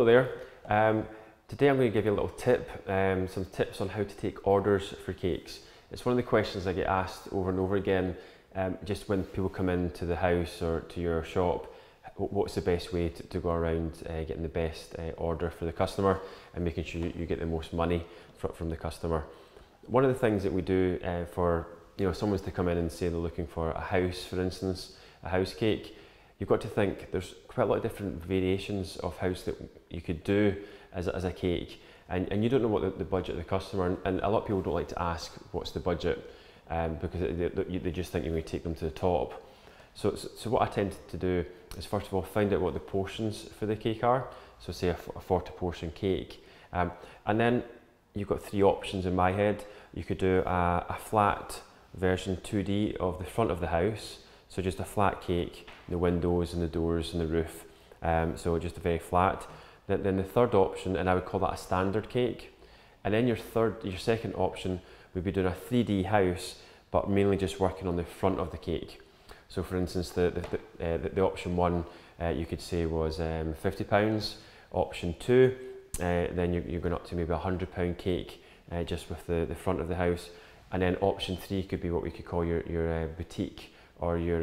Hello there. Today I'm going to give you a little tip, some tips on how to take orders for cakes. It's one of the questions I get asked over and over again, just when people come into the house or to your shop. What's the best way to go around getting the best order for the customer and making sure you get the most money from the customer. One of the things that we do for someone's to come in and say they're looking for a house, for instance, a house cake, you've got to think there's quite a lot of different variations of house that you could do as a cake, and you don't know what the budget of the customer, and a lot of people don't like to ask what's the budget because they just think you're going to take them to the top. So what I tend to do is, first of all, find out what the portions for the cake are. So say a 40 portion cake, and then you've got three options in my head. You could do a flat version 2D of the front of the house, so just a flat cake, the windows and the doors and the roof, so just a very flat. Then the third option, and I would call that a standard cake, and then your second option would be doing a 3D house, but mainly just working on the front of the cake. So for instance, the option one you could say was £50. Option two, then you're going up to maybe £100 cake just with the front of the house, and then option three could be what we could call your boutique or your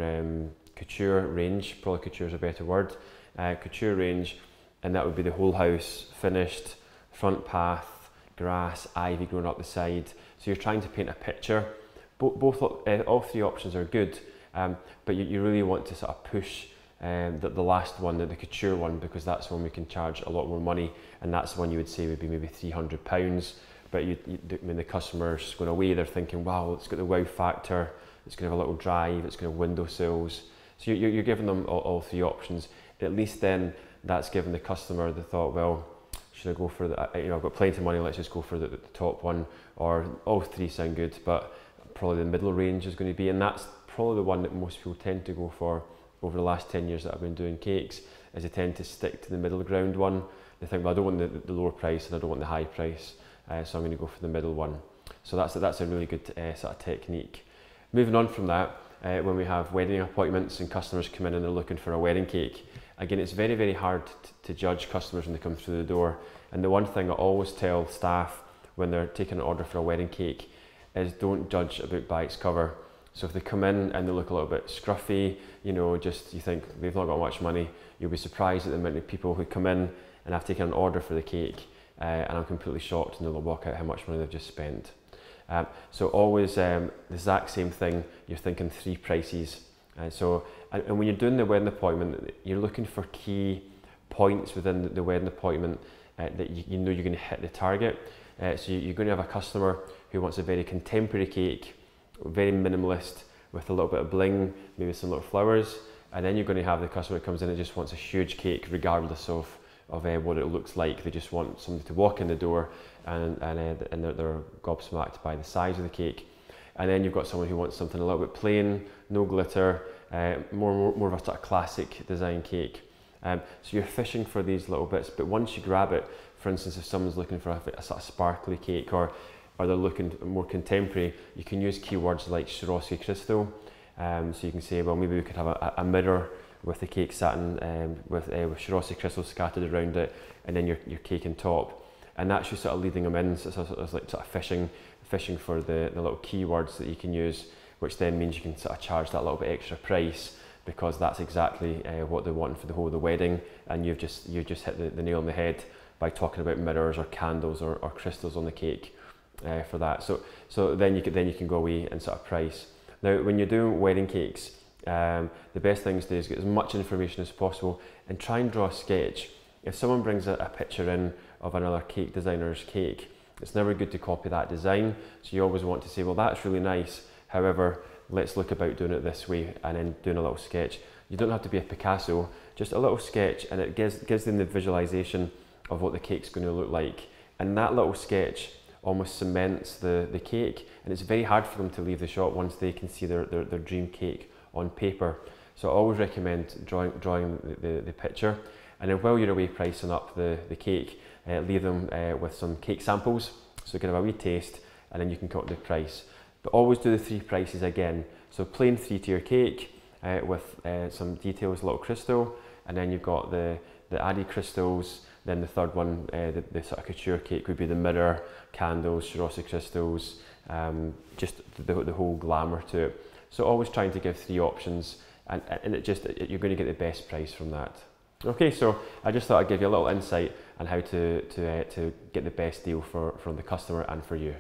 couture range. Probably couture is a better word. Couture range, and that would be the whole house finished, front path, grass, ivy growing up the side. So you're trying to paint a picture. All three options are good, but you really want to sort of push the last one, the couture one, because that's when we can charge a lot more money, and that's the one you would say would be maybe £300. But when the customer's going away, they're thinking, wow, it's got the wow factor, it's going to have a little drive, it's going to have windowsills. So you're giving them all three options. At least then that's given the customer the thought, well, should I go for the, I've got plenty of money, let's just go for the top one, or all three sound good, but probably the middle range is going to be, and that's probably the one that most people tend to go for over the last 10 years that I've been doing cakes, is they tend to stick to the middle ground one. They think, well, I don't want the lower price and I don't want the high price, so I'm going to go for the middle one. So that's a really good sort of technique. Moving on from that, when we have wedding appointments and customers come in and they're looking for a wedding cake, again, it's very, very hard to judge customers when they come through the door. And the one thing I always tell staff when they're taking an order for a wedding cake is don't judge a book by its cover. So if they come in and they look a little bit scruffy, you think they've not got much money, you'll be surprised at the amount of people who come in and I've taken an order for the cake and I'm completely shocked, and they'll work out how much money they've just spent. So always the exact same thing, you're thinking three prices. And when you're doing the wedding appointment, you're looking for key points within the wedding appointment that you know you're going to hit the target. So you're going to have a customer who wants a very contemporary cake, very minimalist, with a little bit of bling, maybe some little flowers, and then you're going to have the customer who comes in and just wants a huge cake regardless of what it looks like. They just want somebody to walk in the door and they're gobsmacked by the size of the cake. And then you've got someone who wants something a little bit plain, no glitter, more of a sort of classic design cake. So you're fishing for these little bits, but once you grab it, for instance, if someone's looking for a sort of sparkly cake, or they're looking more contemporary, you can use keywords like Swarovski crystal. So you can say, well, maybe we could have a mirror with the cake satin with Swarovski crystal scattered around it, and then your cake on top. And that's just sort of leading them in. So it's like sort of fishing for the little keywords that you can use, which then means you can sort of charge that little bit extra price, because that's exactly what they want for the whole of the wedding, and you've just hit the nail on the head by talking about mirrors or candles or crystals on the cake for that. So then you can go away and sort of price. Now, when you're doing wedding cakes, the best thing to do is get as much information as possible and try and draw a sketch. If someone brings a picture in of another cake designer's cake, it's never good to copy that design. So you always want to say, well, that's really nice, however, let's look about doing it this way, and then doing a little sketch. You don't have to be a Picasso, just a little sketch, and it gives them the visualization of what the cake's going to look like. And that little sketch almost cements the cake, and it's very hard for them to leave the shop once they can see their dream cake on paper. So I always recommend drawing the picture, and then while you're away pricing up the cake, leave them with some cake samples, so you can have a wee taste, and then you can cut the price. But always do the three prices again. So plain 3-tier cake with some details, a little crystal, and then you've got the added crystals, Then the third one, the sort of couture cake, would be the mirror, candles, Swarovski crystals, just the whole glamour to it. So always trying to give 3 options, and you're going to get the best price from that. Okay, so I just thought I'd give you a little insight on how to get the best deal from the customer and for you.